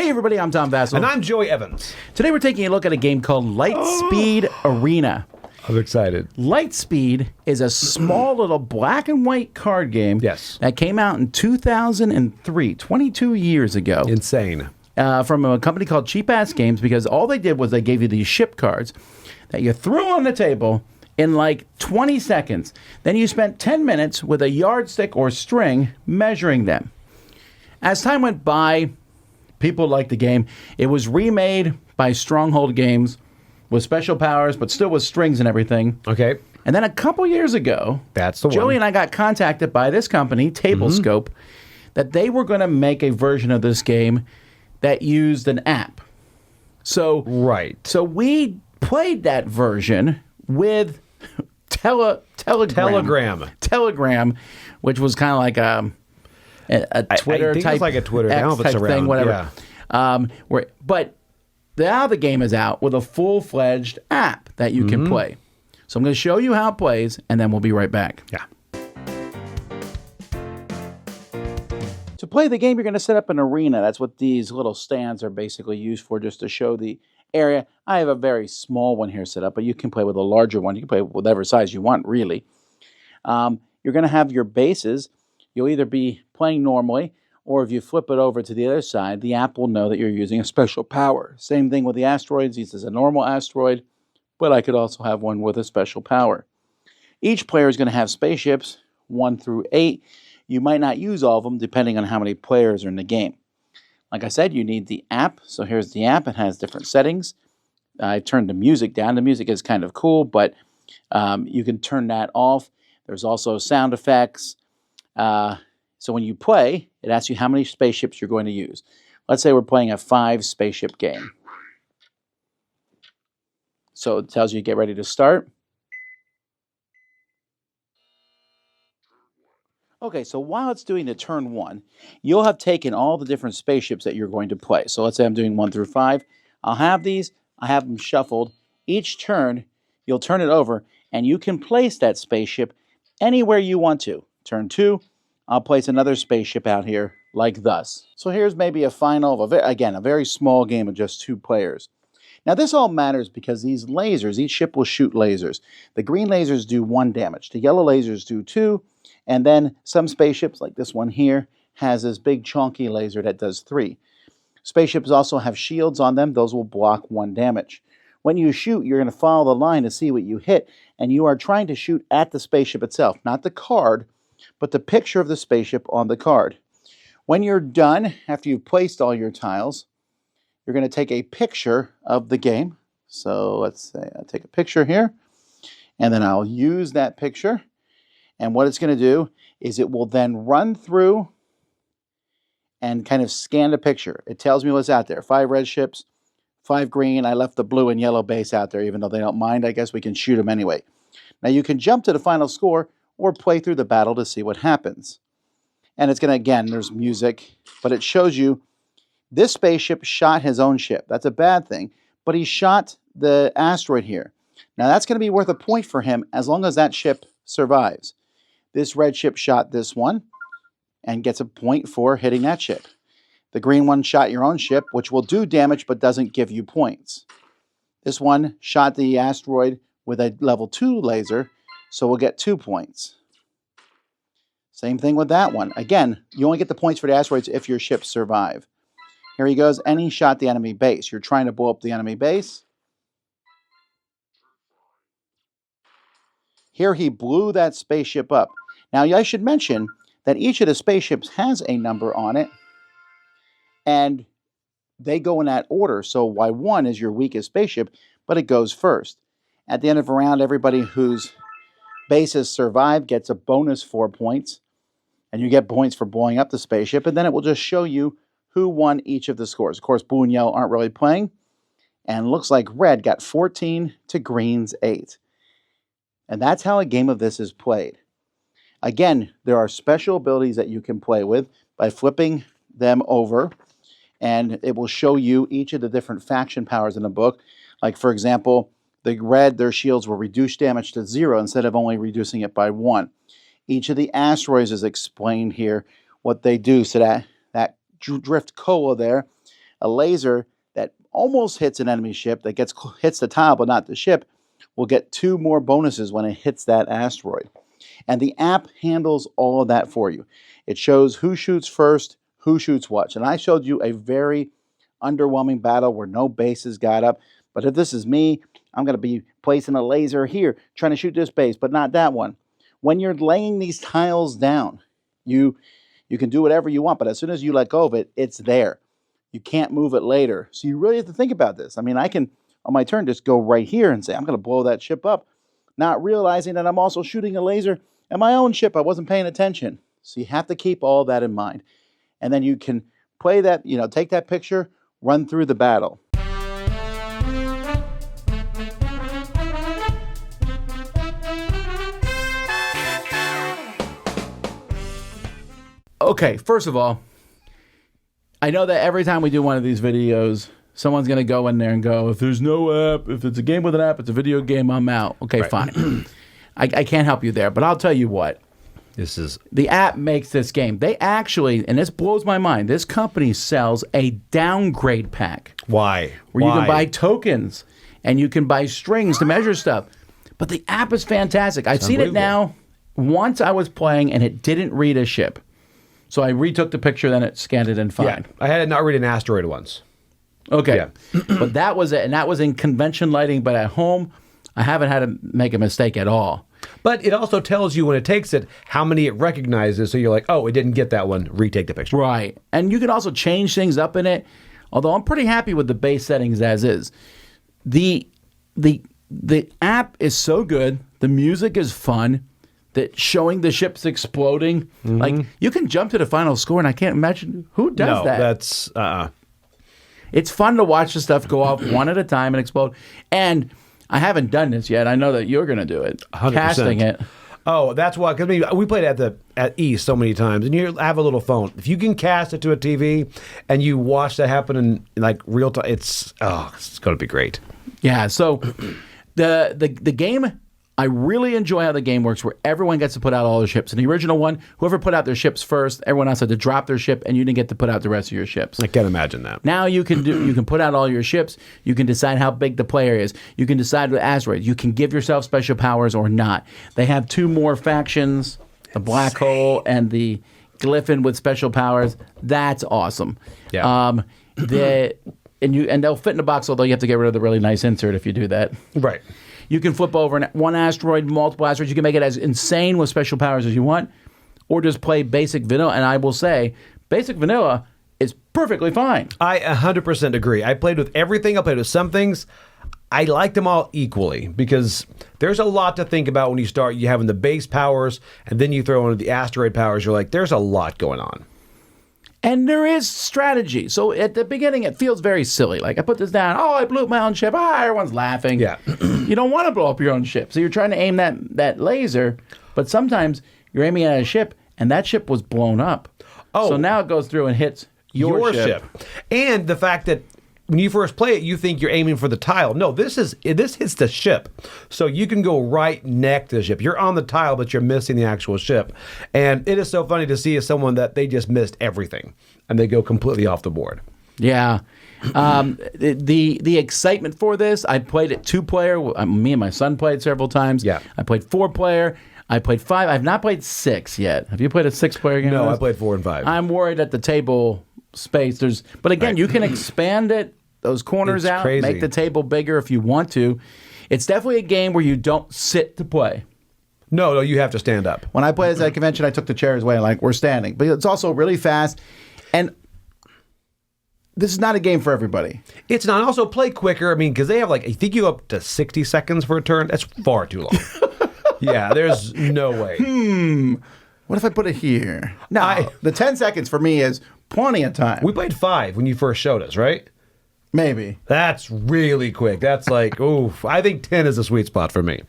Hey everybody, I'm Tom Vassell. And I'm Joey Evans. Today we're taking a look at a game called Lightspeed Arena. I'm excited. Lightspeed is a small little black and white card game that came out in 2003, 22 years ago. Insane. From a company called Cheap Ass Games, because all they did was they gave you these ship cards that you threw on the table in like 20 seconds. Then you spent 10 minutes with a yardstick or string measuring them. As time went by, people liked the game. It was remade by Stronghold Games with special powers, but still with strings and everything. Okay. And then a couple years ago, Joey and I got contacted by this company, Tablescope, that they were going to make a version of this game that used an app. So we played that version with Telegram, which was kind of like a Twitter I think type, it's like a Twitter X type thing, around, whatever. yeah. But now the game is out with a full-fledged app that you can play. So I'm going to show you how it plays, and then we'll be right back. Yeah. To play the game, you're going to set up an arena. That's what these little stands are basically used for, just to show the area. I have a very small one here set up, but you can play with a larger one. You can play with whatever size you want, really. You're going to have your bases. You'll either be playing normally, or if you flip it over to the other side, the app will know that you're using a special power. Same thing with the asteroids. This is a normal asteroid, but I could also have one with a special power. Each player is going to have spaceships, 1 through 8. You might not use all of them depending on how many players are in the game. Like I said, you need the app. So here's the app. It has different settings. I turned the music down. The music is kind of cool, but you can turn that off. There's also sound effects. So when you play, it asks you how many spaceships you're going to use. Let's say we're playing a 5-spaceship game. So it tells you get ready to start. Okay, so while it's doing the turn 1, you'll have taken all the different spaceships that you're going to play. So let's say I'm doing 1 through 5. I'll have these. I have them shuffled. Each turn, you'll turn it over, and you can place that spaceship anywhere you want to. Turn 2, I'll place another spaceship out here like thus. So here's maybe a final of, a very small game of just 2 players. Now this all matters because these lasers, each ship will shoot lasers. The green lasers do 1 damage. The yellow lasers do 2. And then some spaceships, like this one here, has this big chunky laser that does 3. Spaceships also have shields on them. Those will block 1 damage. When you shoot, you're going to follow the line to see what you hit. And you are trying to shoot at the spaceship itself, not the card, but the picture of the spaceship on the card. When you're done, after you've placed all your tiles, you're going to take a picture of the game. So let's say I'll take a picture here, and then I'll use that picture. And what it's going to do is it will then run through and kind of scan the picture. It tells me what's out there. 5 red ships, 5 green. I left the blue and yellow base out there, even though they don't mind. I guess we can shoot them anyway. Now you can jump to the final score or play through the battle to see what happens. And it's going to, again, there's music, but it shows you this spaceship shot his own ship. That's a bad thing, but he shot the asteroid here. Now that's going to be worth a point for him as long as that ship survives. This red ship shot this one and gets a point for hitting that ship. The green one shot your own ship, which will do damage but doesn't give you points. This one shot the asteroid with a level 2 laser, so we'll get 2 points. Same thing with that one. Again, you only get the points for the asteroids if your ships survive. Here he goes, and he shot the enemy base. You're trying to blow up the enemy base. Here he blew that spaceship up. Now I should mention that each of the spaceships has a number on it, and they go in that order. So Y1 is your weakest spaceship, but it goes first. At the end of a round, everybody whose bases survive gets a bonus 4 points, and you get points for blowing up the spaceship, and then it will just show you who won each of the scores. Of course, blue and yellow aren't really playing, and looks like red got 14 to green's 8. And that's how a game of this is played. Again, there are special abilities that you can play with by flipping them over, and it will show you each of the different faction powers in the book. Like, for example, the red, their shields will reduce damage to 0 instead of only reducing it by 1. Each of the asteroids is explained here, what they do. So that drift cola there A laser that almost hits an enemy ship, that hits the tile but not the ship, will get 2 more bonuses when it hits that asteroid. And the app handles all of that for you. It shows who shoots first, who shoots what. And I showed you a very underwhelming battle where no bases got up. But if this is me, I'm going to be placing a laser here, trying to shoot this base, but not that one. When you're laying these tiles down, you can do whatever you want, but as soon as you let go of it, it's there. You can't move it later. So you really have to think about this. I mean, I can, on my turn, just go right here and say, I'm going to blow that ship up, not realizing that I'm also shooting a laser at my own ship. I wasn't paying attention. So you have to keep all that in mind. And then you can play that, take that picture, run through the battle. Okay, first of all, I know that every time we do one of these videos, someone's going to go in there and go, if there's no app, if it's a game with an app, it's a video game, I'm out. Okay, right. Fine. I can't help you there, but I'll tell you what. The app makes this game. They actually, and this blows my mind, this company sells a downgrade pack. Why? Where you can buy tokens and you can buy strings to measure stuff. But the app is fantastic. I've seen it now. Once I was playing and it didn't read a ship. So I retook the picture, then it scanned it and fine. Yeah, I had it not read an asteroid once. Okay. Yeah. But that was it. And that was in convention lighting. But at home, I haven't had to make a mistake at all. But it also tells you when it takes it, how many it recognizes. So you're like, oh, it didn't get that one. Retake the picture. Right. And you can also change things up in it. Although I'm pretty happy with the base settings as is. The app is so good. The music is fun. That showing the ships exploding, like you can jump to the final score, and I can't imagine who does that. No, that's It's fun to watch the stuff go off one at a time and explode. And I haven't done this yet. I know that you're going to do it, 100%. Casting it. Oh, that's why. Because we played at East so many times, and you have a little phone. If you can cast it to a TV and you watch that happen in like real time, it's going to be great. Yeah. So the game. I really enjoy how the game works where everyone gets to put out all their ships. In the original one, whoever put out their ships first, everyone else had to drop their ship, and you didn't get to put out the rest of your ships. I can't imagine that. Now you can put out all your ships. You can decide how big the player is. You can decide with asteroids. You can give yourself special powers or not. They have 2 more factions, the Black Hole and the Glyphon with special powers. That's awesome. Yeah. And they'll fit in a box, although you have to get rid of the really nice insert if you do that. Right. You can flip over one asteroid, multiple asteroids. You can make it as insane with special powers as you want, or just play basic vanilla. And I will say, basic vanilla is perfectly fine. I 100% agree. I played with everything. I played with some things. I liked them all equally because there's a lot to think about when you start. You having the base powers, and then you throw in the asteroid powers. You're like, there's a lot going on. And there is strategy. So at the beginning, it feels very silly. Like, I put this down. Oh, I blew up my own ship. Everyone's laughing. Yeah. You don't want to blow up your own ship. So you're trying to aim that laser. But sometimes you're aiming at a ship, and that ship was blown up. Oh. So now it goes through and hits your ship. And the fact that when you first play it, you think you're aiming for the tile. No, this hits the ship. So you can go right next to the ship. You're on the tile, but you're missing the actual ship. And it is so funny to see as someone that they just missed everything and they go completely off the board. Yeah. The excitement for this, I played it 2-player. Me and my son played several times. Yeah. I played 4-player. I played 5. I've not played 6 yet. Have you played a 6-player game? No, I played 4 and 5. I'm worried at the table space. But again, you can expand it. Those corners it's out, crazy. Make the table bigger if you want to. It's definitely a game where you don't sit to play. No, you have to stand up. When I played at that convention, I took the chairs away, like, we're standing. But it's also really fast. And this is not a game for everybody. It's not. Also, play quicker. I mean, because they have I think you go up to 60 seconds for a turn. That's far too long. Yeah, there's no way. What if I put it here? No, the 10 seconds for me is plenty of time. We played 5 when you first showed us, right? Maybe. That's really quick. That's oof. I think 10 is a sweet spot for me.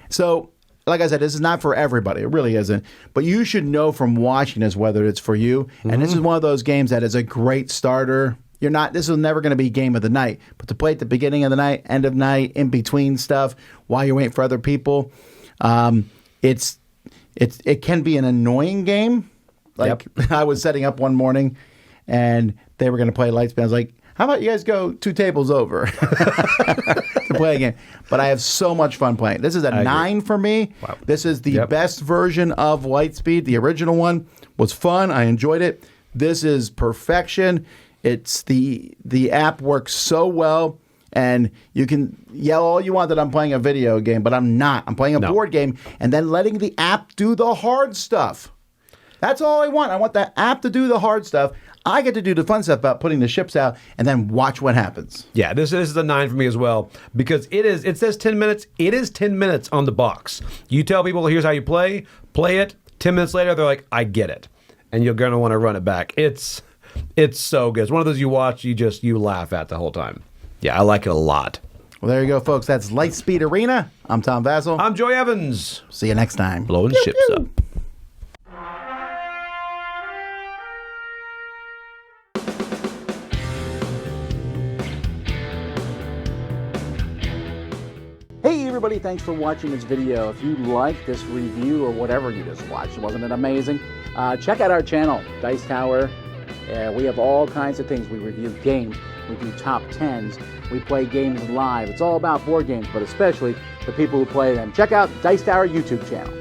So, like I said, this is not for everybody. It really isn't. But you should know from watching this whether it's for you. And this is one of those games that is a great starter. This is never going to be game of the night. But to play at the beginning of the night, end of night, in between stuff, while you're waiting for other people, it can be an annoying game. I was setting up one morning, and they were going to play Lightspan. I was like, how about you guys go 2 tables over to play a game? But I have so much fun playing. This is a 9 for me. Wow. This is the best version of Lightspeed. The original one was fun. I enjoyed it. This is perfection. It's the app works so well. And you can yell all you want that I'm playing a video game, but I'm not. I'm playing a board game and then letting the app do the hard stuff. That's all I want. I want the app to do the hard stuff. I get to do the fun stuff about putting the ships out and then watch what happens. Yeah, this is a 9 for me as well because it says 10 minutes. It is 10 minutes on the box. You tell people, here's how you play it. 10 minutes later, they're like, I get it. And you're going to want to run it back. It's so good. It's one of those you watch, you laugh at the whole time. Yeah, I like it a lot. Well, there you go, folks. That's Lightspeed Arena. I'm Tom Vassell. I'm Joy Evans. See you next time. Blowing ships up. Hey everybody, thanks for watching this video. If you like this review or whatever you just watched, wasn't it amazing? Check out our channel, Dice Tower. We have all kinds of things. We review games, we do top 10s, we play games live. It's all about board games, but especially the people who play them. Check out Dice Tower YouTube channel.